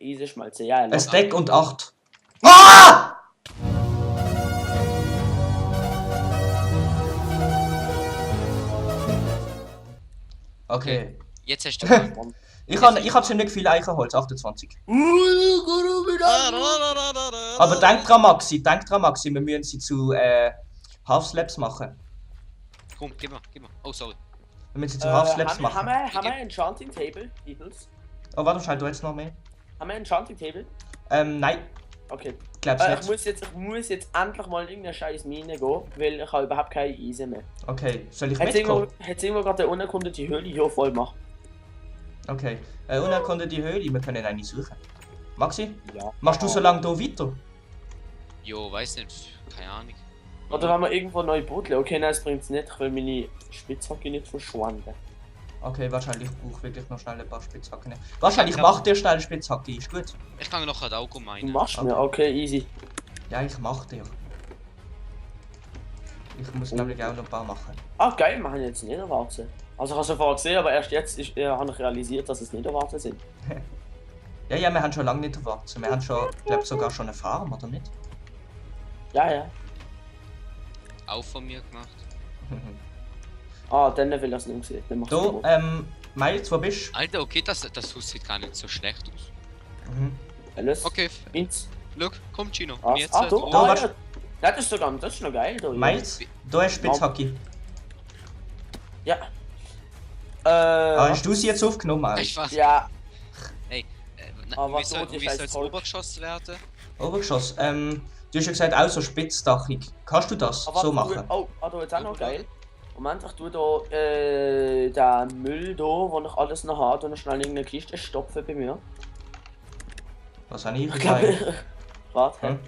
Easy schmelzen, ja. Ein Stack und 8. Ah! Okay. Jetzt hast du. Ich hab ziemlich viel Eichenholz, 28. Aber denk dran, Maxi, wir müssen sie zu Half-Slaps machen. Komm, gib mal. Oh, sorry. Wir müssen sie zu Half-Slaps machen. Haben wir ein Enchanting Table, Beatles? Oh, warte, schau, du jetzt noch mehr. Haben wir ein Enchanting Table? Nein, Okay. glaub's nicht. Ich muss jetzt endlich mal in irgendeine scheiß Mine gehen, weil ich habe überhaupt keine Eisen mehr. Okay, soll ich Hättest mitkommen? irgendwo gerade eine unerkundete Höhle hier voll machen? Okay. Unerkundete Höhle, wir können eine suchen. Maxi, Ja. machst du so lange hier weiter? Jo, weiß nicht. Keine Ahnung. Oder wenn wir irgendwo neu buddeln? Okay, nein, das bringt's nicht, weil meine Spitzhacke nicht verschwunden. Okay, wahrscheinlich brauche ich wirklich noch schnell ein paar Spitzhacken. Wahrscheinlich mach dir schnell eine Spitzhacke, ist gut. Ich kann noch ein Auge Du meinen. machst mir, okay, easy. Ja, ich mach dir. Ich muss nämlich auch noch ein paar machen. Ah, geil, wir haben jetzt nicht erwartet. Also ich habe es vorher gesehen, aber erst jetzt habe ich realisiert, dass es nicht erwartet sind. Ja, wir haben schon lange nicht erwartet. Wir haben schon, glaube sogar schon eine Farm, oder nicht? Ja. Auch von mir gemacht. Ah, dann will ich das nicht sehen. Dann machst Du, Miles, wo bist du? Alter, okay, das Haus sieht gar nicht so schlecht aus. Alles. Okay, Ins. look, komm Gino. Ah, Jetzt du? oh, warte. Ja. Das ist sogar, das ist noch geil. Da, Miles, du hast Spitzhacke. Ja. Hast du sie jetzt aufgenommen? Miles? ich weiß. Ja. Wie soll das Obergeschoss werden? Obergeschoss, du hast ja gesagt, auch so spitzdachig. Kannst du das so machen? Da jetzt auch noch geil. Moment, ich tue da den Müll da, wo ich alles noch habe, und noch schnell in irgendeine Kiste stopfen bei mir. Was habe ich? Warte.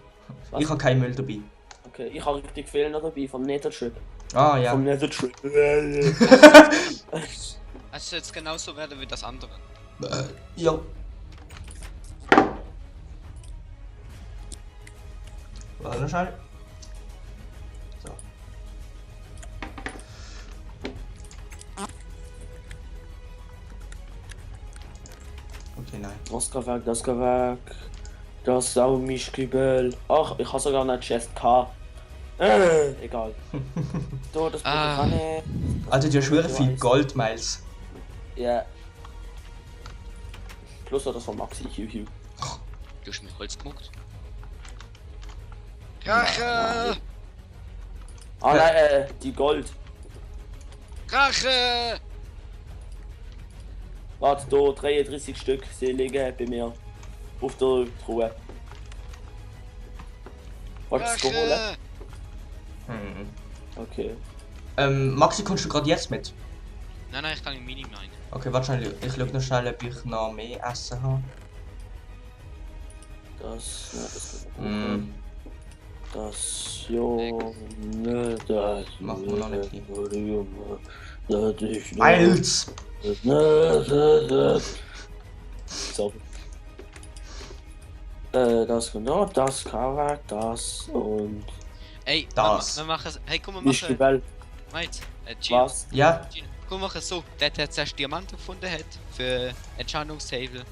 Ich habe keinen Müll dabei. Okay, ich habe richtig viel noch dabei vom Nethertrip. Ah ja. Vom Nethertrip. Es soll jetzt genauso werden wie das andere. Ja. Warte schnell. So. Okay, nein. Das geht weg, das geht weg. Das Saumischkübel. Ach, ich habe sogar eine Chest gehabt. Egal. So, das brauche ich nicht. Also du hast wirklich viel Gold, Miles. Ja. Plus das von Maxi, Hiu. Du hast mir Holz gemuckt. Rache! Ah nein, die Gold. Rache! Warte, da 33 Stück, sie liegen bei mir. Auf der Truhe. Wolltest du es holen? Okay. Maxi, kommst du gerade jetzt mit? Nein, ich kann in Mini meinen. Okay, wahrscheinlich. Ich schaue noch schnell, ob ich noch mehr Essen habe. Das Junge, das machen wir noch nicht. Das Miles! So. Das genau, das Karak, das und Ey, das. wir machen es. Hey, komm, wir nicht die machen. Welt. Mate, Gino. Was? Ja, Gino, komm, wir machen es so. Der zuerst Diamanten gefunden hat für Enchantungstable.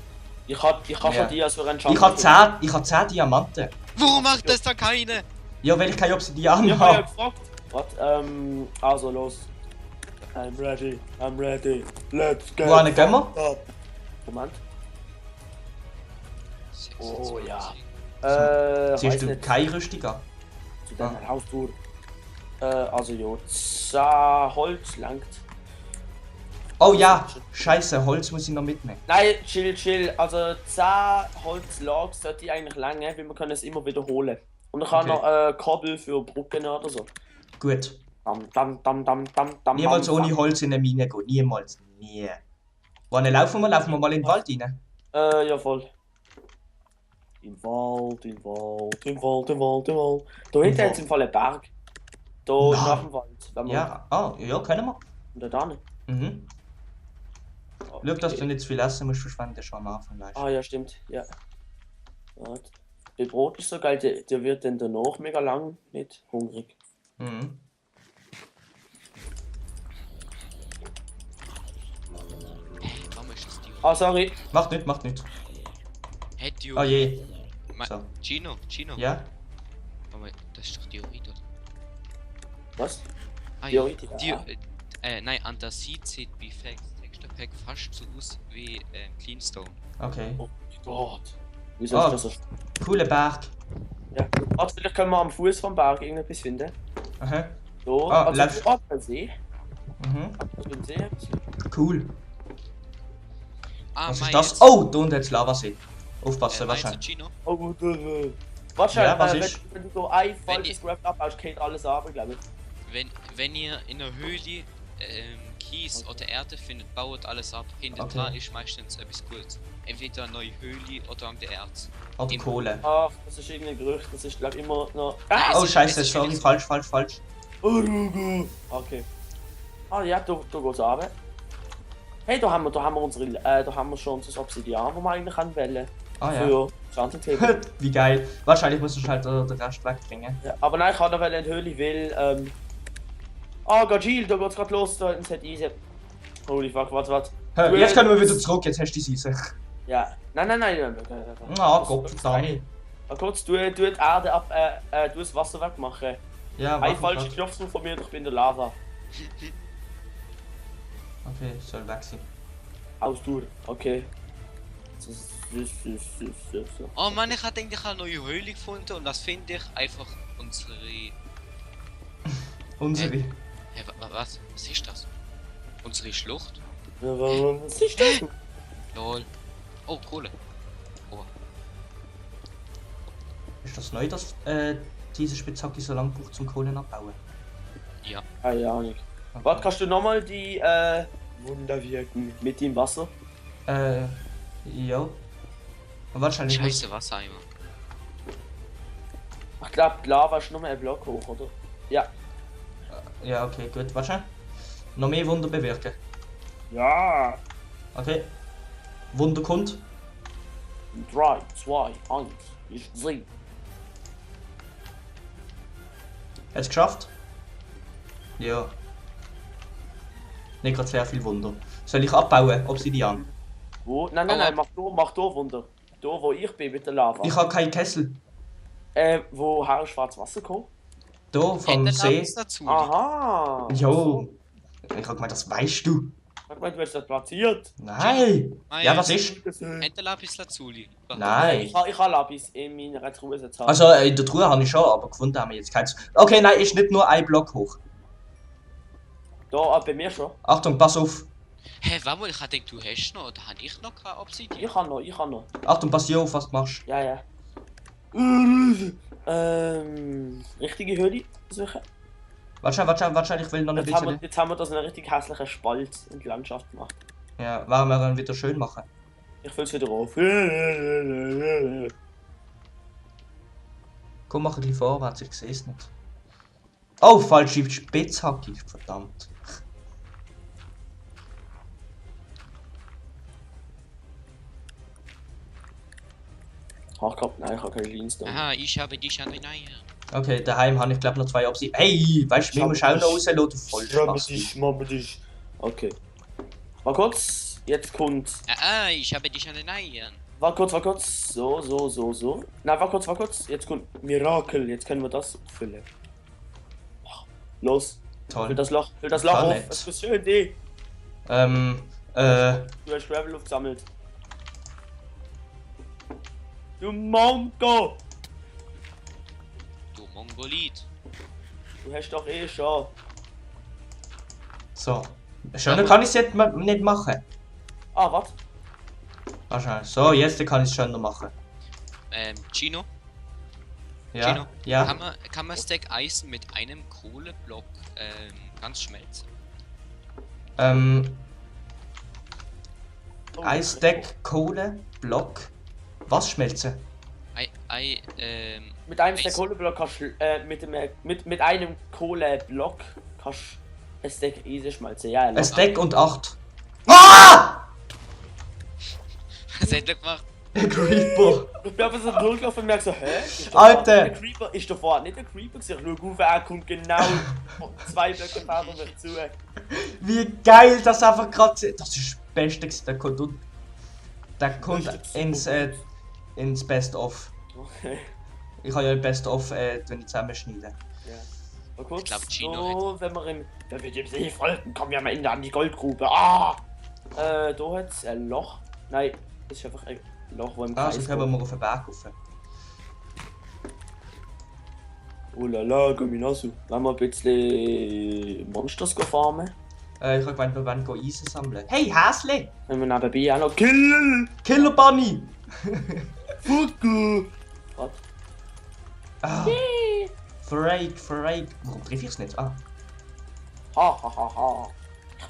Ich hab Ja. schon die als für einen ich habe 10 Diamanten. Warum macht das da keine? Ja, weil ich keine Obsidian Ich hab ja habe. gefragt. Was? Also los. I'm ready. Let's go. Wohin gehen wir? Moment. Oh, 26. ja. Siehst weiß du nicht. keine Rüstung an? Zu deiner Haustour. Also ja, 10 Holz langt. Oh ja, scheiße, Holz muss ich noch mitnehmen. Nein, chill. Also 10 Holzlogs sollte ich eigentlich lange, weil wir können es immer wiederholen. Und ich habe noch Kabel für Brücken oder so. Gut. Dam. Niemals ohne Holz in eine Mine gehen. Niemals. Nie. Wann laufen wir? Laufen wir mal in den Wald rein? Ja voll. Im Wald. Da hinten hat es im Fall einen Berg. Da nach dem Wald. Wenn wir Ja, ja, können wir. Und da nicht. Mhm. Schau, dass du nicht zu viel essen musst, verschwenden schon am Anfang, weißt du. Ah ja, stimmt. Ja. Warte. Der Brot ist so geil, der wird dann danach mega lang nicht hungrig. Mhm. Warum ist das die? Ah, sorry. Macht nicht. Hey, Hätte Oh je. Ma So. Gino. Ja? Oh mein, das ist doch Diorit, oder? Was? Ah, Diorit, ja. ja. Nein, Andasit sieht bei Texture Pack fast so aus wie Cleanstone. Okay. Oh Gott. Wieso Oh. ist das so? Cooler Berg. Ja. Warte, vielleicht können wir am Fuß vom Berg irgendetwas finden. Aha. So, Ah, also läuft. ein See. Mhm. Ein See. Cool. Ah, Was mein ist das? jetzt- Oh, da unten hat's Lavasee. Aufpassen, meinst du wahrscheinlich. Gino? Oh, warte, Ja, was ist? wenn du so ein Wenn falsches Craft abbaust, geht alles ab, glaube ich. Wenn ihr in der Höhle Kies oder Erde findet, baut alles ab. Hinten Okay. dran ist meistens etwas Gutes. Entweder eine neue Höhle oder an der Erz. Oder Im- Kohle. Ach, das ist irgendein Gerücht, das ist glaube ich immer noch... Ah, Oh es ist- scheiße, es ist sorry, wirklich falsch. Okay. Ah ja, da geht's runter. Hey, da haben wir schon das Obsidian, das wir eigentlich wählen Ah ja. für Schanzentable. Wie geil. Wahrscheinlich musst du halt den Rest wegbringen. Ja, aber nein, ich kann da in die Höhle, weil, Gajil, da geht's gerade los, da ins Eisen. Holy fuck, warte. Hä, jetzt können wir wieder zurück, jetzt hast du die Seise. Ja, nein. Na, Gott verdammt. Kurz, du die Erde ab, du das Wasser wegmachen. Ja, Ein warte falscher grad. Knopfdruck von mir, ich bin in der Lava. Okay, soll weg sein. Ausdur, okay. So. Oh Mann, ich habe gedacht, ich habe eine neue Höhle gefunden und das finde ich einfach unsere... Unsere. Hä, was? Was ist das? Unsere Schlucht? Ja, was ist das? Lol. Oh, Kohle. Oh. Ist das neu, dass diese Spitzhacke so lang braucht zum Kohlen abbauen? Ja. Keine Ahnung. Okay. Warte, kannst du nochmal die Wunder wirken mit dem Wasser? Ja. Und wahrscheinlich muss... Scheiße, Wassereimer. Ich glaube, die Lava ist nur ein Block hoch, oder? Ja. Ja, okay, gut, wahrscheinlich. Noch mehr Wunder bewirken. Ja. Okay. Wunder kommt. 3, 2, 1. Ich sehe. Hat's geschafft? Ja. Nicht gerade sehr viel Wunder. Soll ich abbauen, Obsidian? Wo? Nein, mach da Wunder. Da, wo ich bin mit der Lava. Ich habe keinen Kessel. Woher ist schwarzes Wasser gekommen? Da, vom See. Dazu. Aha. Jo. Ich hab gemeint, das weißt du. Ich meine, du hast das platziert. Nein. Ja, was ist? Enterlapis Lazuli. Nein. Ich habe Lapis in meiner Truhe jetzt. Also in der Truhe habe ich schon, aber gefunden haben wir jetzt keins. Okay, nein, ist nicht nur ein Block hoch. Da, bei mir schon. Achtung, pass auf. Hä, warte mal, ich hab gedacht, du hast noch, oder hab ich noch keine Obsidian? Ich kann noch. Achtung, pass hier auf, was du machst. Ja. Richtige Höhle suchen. Warte, ich will noch ein bisschen. Jetzt haben wir das einen richtig hässlichen Spalt in die Landschaft gemacht. Ja, wollen wir dann wieder schön machen. Ich füll's wieder auf. Komm, mach ein bisschen vorwärts, ich sehe es nicht. Oh, falsche Spitzhacke, verdammt. Nein, ich habe keine Cleanstone. Aha, ich habe dich an den Eier. Okay, daheim habe ich glaube noch 2 Obsi. Hey, weißt du, wir müssen auch noch rauslassen, du Vollspaß. Okay. Mal kurz. Jetzt kommt. Ich habe dich an den Eiern. War kurz. So. Nein, war kurz. Jetzt kommt Mirakel. Jetzt können wir das füllen. Los. Toll. Füll das Loch Kann auf. nicht. Das ist schön, die. Ähm, Du hast Gravel aufgesammelt. Du Mongo! Du Mongolit. Du hast doch eh schon. so. Schöner kann ich es jetzt nicht machen. Ah, was? Wahrscheinlich. So, jetzt kann ich es schöner machen. Gino? Ja, Gino? ja. Kann man Stack Eisen mit einem Kohleblock ganz schmelzen? Oh, Ein Stack Kohle, Block. Was schmelzen? Mit einem Stack Eisen. Kohleblock kannst du, mit einem Kohleblock kannst du ein Stack Eisen schmelzen. Ja, Ein Stack und 8. Ah! Was hat er gemacht? Ein Creeper. Ich bin einfach so durchgelaufen und merke so, hä? Alter! Der Creeper ist doch vorher nicht der Creeper gewesen. Ich schau auf, er kommt genau 2 Blöcke entfernt auf mich zu. Wie geil das einfach gerade. Das ist das Beste gewesen. Der kommt ins ins Best-of. Okay. Ich habe ja ein Best-of, wenn ich zusammenschneide. Ja. Mal kurz, Ich glaub, Gino so, wenn wir dem See folgen, kommen wir am Ende an die Goldgrube. Ah! Da hat's ein Loch. Nein, das ist einfach ein Loch, wo im Ah, Kreis so können wir auf den Berg rauf. Oh la la, Gominasu. Wollen wir ein bisschen Monsters farmen? Ich habe gemeint, wir wollen Eisen sammeln. Hey, Häsli! Wenn wir nebenbei auch noch Kill! Killer Bunny! Fuck! Was? Ah, Freak. Warum treffe ich es nicht? Ah, Ha ha ha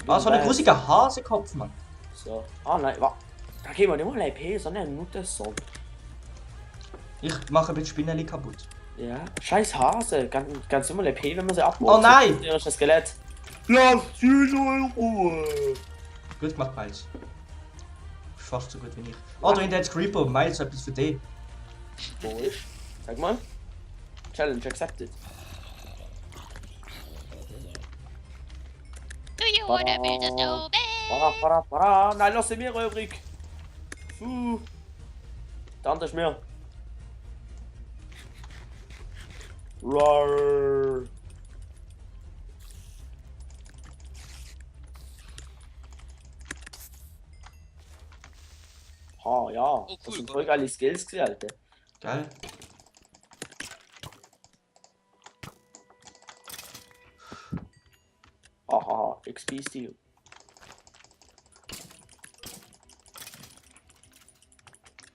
ha. so ein grusiger Hasekopf, Mann. So. Ah nein, warte. Da gehen wir nicht mal ein EP, sondern nur das Song. Ich mache ein bisschen Spinneli kaputt. Ja. Scheiß Hase. Ganz immer ein EP, wenn man sie abmacht. Oh nein! Das ist ein Skelett. Lass sie in Ruhe. Gut gemacht, Miles. Ist fast so gut wie ich. Oh, da hinten hat Creeper. Miles, etwas für dich. Wo ist? Sag mal. Challenge accepted. Do you wanna build a snowman? Para. Nein, lass sie mir übrig. Der andere ist mir. Roar. Ah ja, cool, das sind cool. voll geile Skills gewesen, Alter. Geil. Haha, XP-Stil.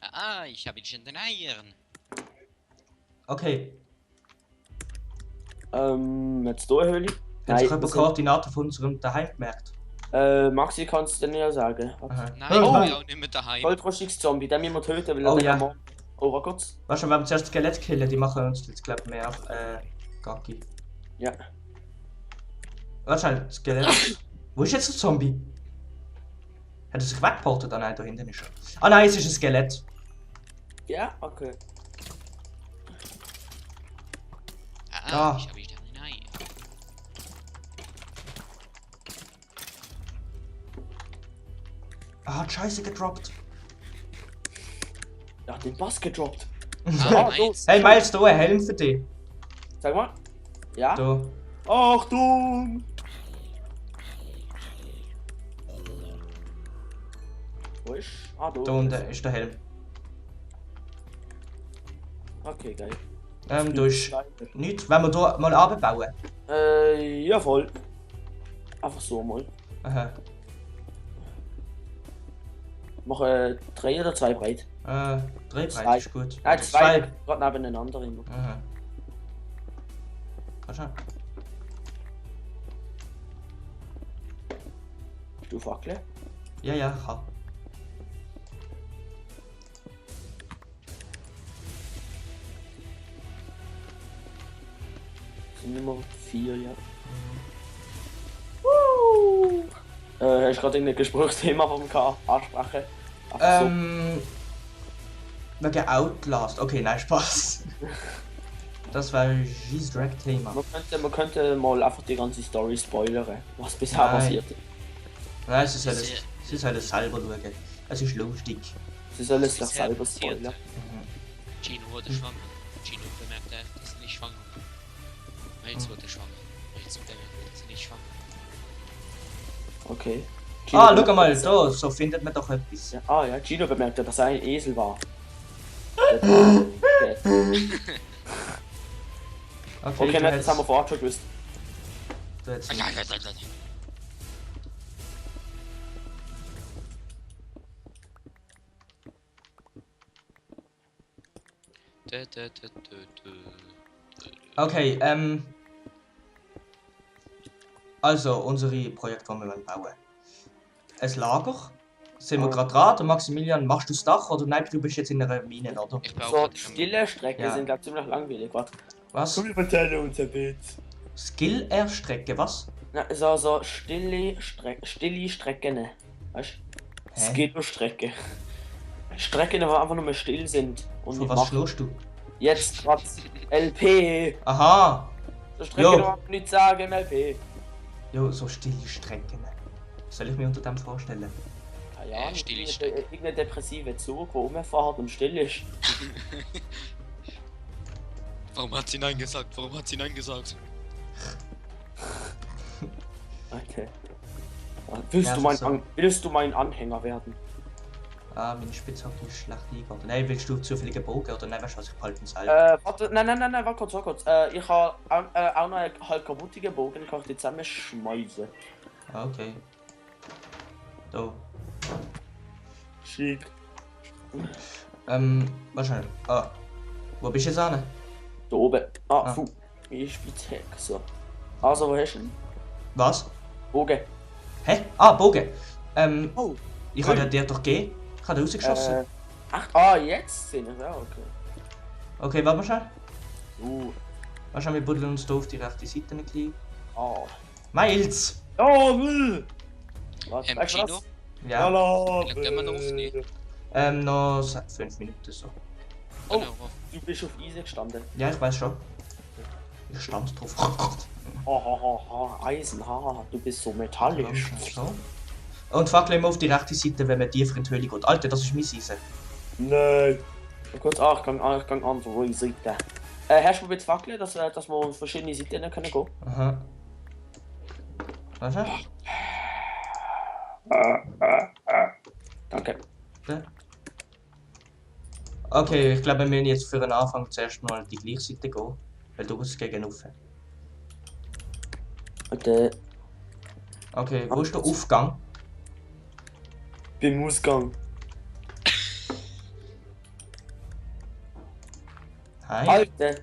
Ah, ich habe schon den Eiern. Okay. Jetzt hier eine Höhle. Jetzt habe wir ich Koordinaten von unserem Daheim gemerkt. Maxi, kannst du dir ja sagen. Aha. Nein, Oh, ich bin auch nicht mehr daheim. Goldrüstungszombie, den müssen wir töten, weil Oh, er ja. mal... Oh, warte kurz. Weißt du, wenn wir zuerst Skelett killen, die machen uns jetzt, glaube ich, mehr Gacki. Ja. Warte schnell, Skelett. Wo ist jetzt der Zombie? Hat er sich weggeportet? Ah nein, da hinten ist er. Ah nein, es ist ein Skelett. Ja, okay. Ah. Ich habe wieder ein Ei. Ah, hat Scheiße gedroppt. Er hat den Bass gedroppt. Ah, so. nice. Hey Miles, da ein Helm für dich. Sag mal. Ja? Da. Achtung! Wo ist? Ah, Da unten ist der Helm. Okay, geil. Da ist nichts. Wenn wir da mal abbauen. Ja voll. Einfach so mal. Aha. Mach 3 oder 2 breit. 3 Zwei. breit ist gut. Nein, 2 gerade nebeneinander immer. Aha. Kannst du? Du Fackel? Ja, ja, kann. Sind Nummer 4, ja. Hast du gerade irgendein Gesprächsthema vom K ansprechen? Einfach Wegen Outlast. Okay, nein, Spaß. Das war ein G-Drag-Thema. Man könnte mal einfach die ganze Story spoilern, was bisher Nein. passiert ist. Nein, sie sollen es selber schauen. Es ist lustig. Sie sollen es Was sich bisher selber passiert? spoilern. Gino wurde schwanger. Gino bemerkte, dass sie nicht schwanger war. Miles wurde schwanger. Miles bemerkte, dass sie nicht schwanger Okay. Ah, Gino schau mal, bemerkt, da, so findet man doch etwas. Ja, ja, Gino bemerkte, dass er ein Esel war. Okay, du das haben wir vorher schon gewusst. du hättest- war. Okay, also, unsere Projekt, die wir bauen. Ein Lager. Sind wir gerade dran? Der Maximilian, machst du das Dach oder nein, du bist jetzt in einer Mine, oder? Ich baue So, gerade stille Strecken Ja. sind glaub ziemlich langweilig, warte. Was? Wir erzählen uns ein Witz. Skill-R-Strecke, was? Na, so stille Strecken. Weißt du? Hä? Skill-Strecke. Strecken, die einfach nur mehr still sind. Und Von nicht was machen. schnurst du? Jetzt grad LP. Aha! So Strecken, Jo. die man nicht sagen, LP. Jo, so stille Strecken. Was soll ich mir unter dem vorstellen? Keine Ahnung, still ist irgendein depressiver Zug, der rumfährt und still ist. Warum hat sie Nein gesagt? Warum hat sie Nein gesagt? Okay. Ja, Willst du mein Anhänger werden? Ah, meine Spitzhacke ist schlecht eingegangen. Nein, willst du zufällige Bogen oder nein, weißt du was, ich behalte Seil. Warte, nein, warte kurz, ich habe auch noch einen halb kaputten Bogen, kann ich die zusammenschmeißen. Ah, okay. Da. Schick. Wahrscheinlich. Ah. Wo bist du jetzt an? Da oben. Ah. Puh. Ich bin Tech, so. Also, wo hast du ihn? Was? Bogen. Hä? Ah, Bogen. Oh. Ich habe dir doch gegeben. Ich habe rausgeschossen. Ach, jetzt sind wir, ja, okay. Okay, warte mal schnell. Uh. Wir buddeln uns hier auf die rechte Seite ein bisschen. Ah. Miles! Oh, was? Weißt du Gino? was? Ja. Hallo. Wie lange gehen wir noch auf die? Noch 5 Minuten so. Oh. Genau. Du bist auf Eisen gestanden. Ja, ich weiß schon. Ich stand drauf. Eisen, haha, du bist so metallisch. So. Und fuck immer auf die rechte Seite, wenn man tiefer in die Höhle geht. Alter, das ist mein Eisen. Nein. Kurz, ich gang andere Seite. Hast du bitte Fackeln, dass wir auf verschiedene Seiten gehen können? Aha. Warte. Danke. Ja. Okay, ich glaube, wir müssen jetzt für den Anfang zuerst mal die gleiche Seite gehen. Weil du musst gegen rauf. Und Okay, wo ist der Aufgang? beim Ausgang. Hi. Alter.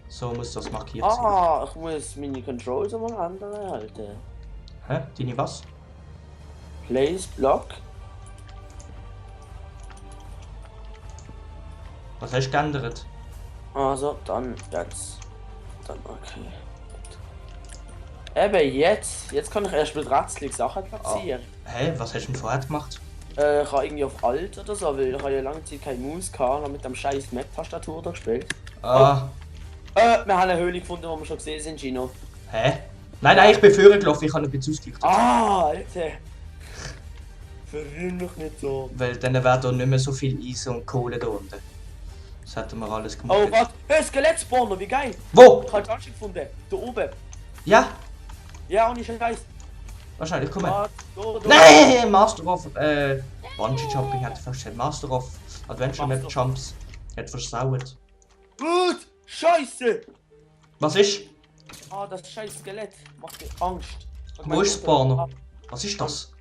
So muss das markiert sein. Ah, ich muss meine Controls mal ändern, Alter. Hä? Deine was? Place, Block. Was hast du geändert? Also, dann jetzt. Dann okay. Eben jetzt kann ich erst mit Rätsel Sachen platzieren. Hä? Was hast du denn vorher gemacht? Ich habe irgendwie auf Alt oder so, weil ich habe ja lange Zeit keine Maus gehabt und mit dem scheiß Mac-Tastatur da gespielt. Ah. Wir haben eine Höhle gefunden, wo wir schon gesehen sind, Gino. Hä? Nein, ich bin vorher gelaufen, ich habe ein bisschen ausgerichtet. Ah, Alter! Verwirr mich nicht so. Weil dann wäre da nicht mehr so viel Eisen und Kohle da unten. Das hätten wir alles gemacht. Oh, was? Hey, Skelett-Spawner, wie geil! Wo? Ich habe ganz schön gefunden. Da oben. Ja? Ja, und ich scheiß. Wahrscheinlich, komm mal. Da. Nein! Master of, Bungee Jumping hat fast gesagt. Master of Adventure Map Master. Jumps hat versaut. Gut! Scheiße! Was ist? Ah, das scheiß Skelett macht mir Angst. Wo ist Spawner? Was ist das?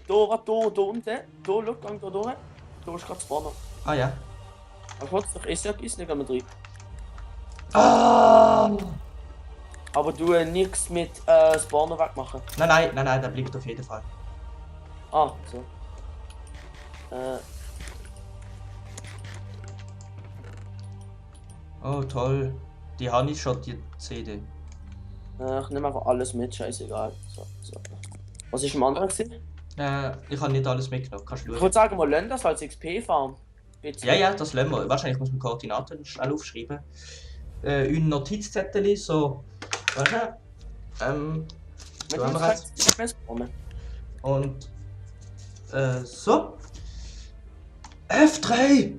Da unten. Da, schau, gang da durch. Da ist gerade Spawner. Ah ja. Aber kurz, ist nicht mehr drin. Ah! Aber du nichts mit Spawner wegmachen. Nein, der bleibt auf jeden Fall. Ah, so. Oh toll. Die habe ich schon, die CD. Ich nehme einfach alles mit, scheißegal. So. Was ist im anderen gewesen? Ich habe nicht alles mitgenommen, kannst du Ich schauen. würde sagen, wir lernen das als XP-Farm. Bitte. Ja, das lassen wir. Wahrscheinlich muss man Koordinaten schnell aufschreiben. Ein Notizzettel, so. Warte. Mit so haben dem wir jetzt. nicht mehr spawnen. Und. So. F3!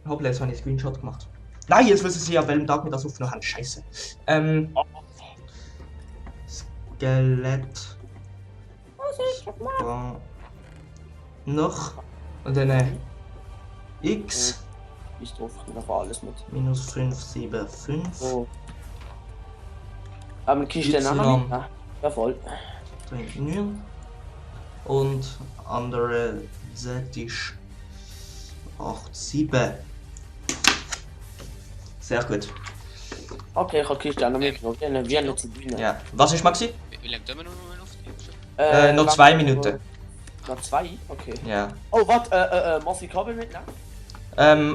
Hoppla, jetzt habe ich einen Screenshot gemacht. Nein, jetzt wissen sie ja, welchem Tag wir das aufgenommen haben. Scheiße. Skelett. Noch. Und dann X Ich drauf, ich nehme einfach alles mit. minus 575. So. Aber Kiste Y. nachher nicht? Ja, voll. Trainieren. Und andere Z ist 87. Sehr gut. Okay, ich habe Kiste auch noch mitgenommen. Wie eine Zibine. Ja. Was ist Maxi? Wie lange tun wir noch auf die? Noch 2 Minuten. Noch 2? Okay. Ja. Oh, warte, muss ich Kabel mitnehmen?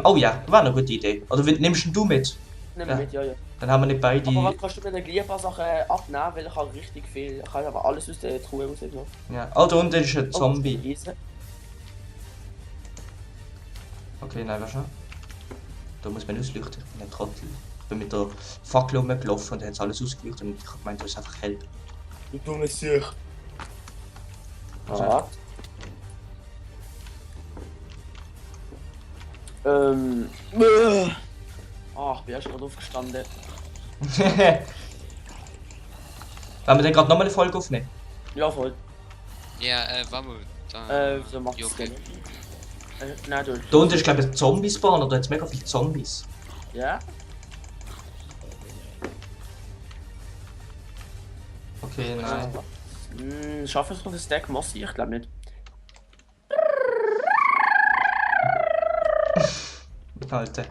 Oh ja, war eine gute Idee. Oder nimmst du mit? Nehmen Ja. mit, ja. Dann haben wir nicht beide. Aber was kannst du mir dann gleich ein paar Sachen abnehmen, weil ich habe richtig viel. Ich habe aber alles aus der Truhe rausgenommen. Ja. Oh, da unten ist ein Oh, Zombie. Eisen. Okay, nein, warte schon. Da muss man ausleuchten. Ich bin ein Trottel. bin mit der Fackel rumgelaufen und hat es alles ausgeleuchtet und ich hab gemeint, das ist einfach hell. Du dummes Sieg. Also. Ah. Ach, bin erst gerade aufgestanden. Wollen wir denn gerade nochmal eine Folge aufnehmen? Ja, voll. Ja, vamos. Da. So macht's Ja, okay. Nein, du. Da unten ist glaube ich ein Zombie-Spawn oder jetzt mega viele Zombies. Ja? Okay, nein. Schaffen wir es noch ein Stack Mossi? Ich glaube nicht. Alter.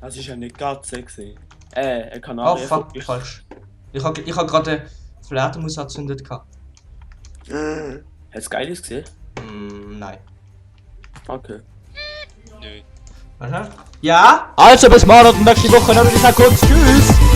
Das ist ja nicht ganz sexy. Oh Kanadier. fuck, falsch. Ich hab gerade eine Fledermaus angezündet gehabt. Hast du Geiles gesehen? Nein. Okay. Nö. Aha. Ja? Also bis morgen und nächste Woche noch. Ich sag kurz Tschüss.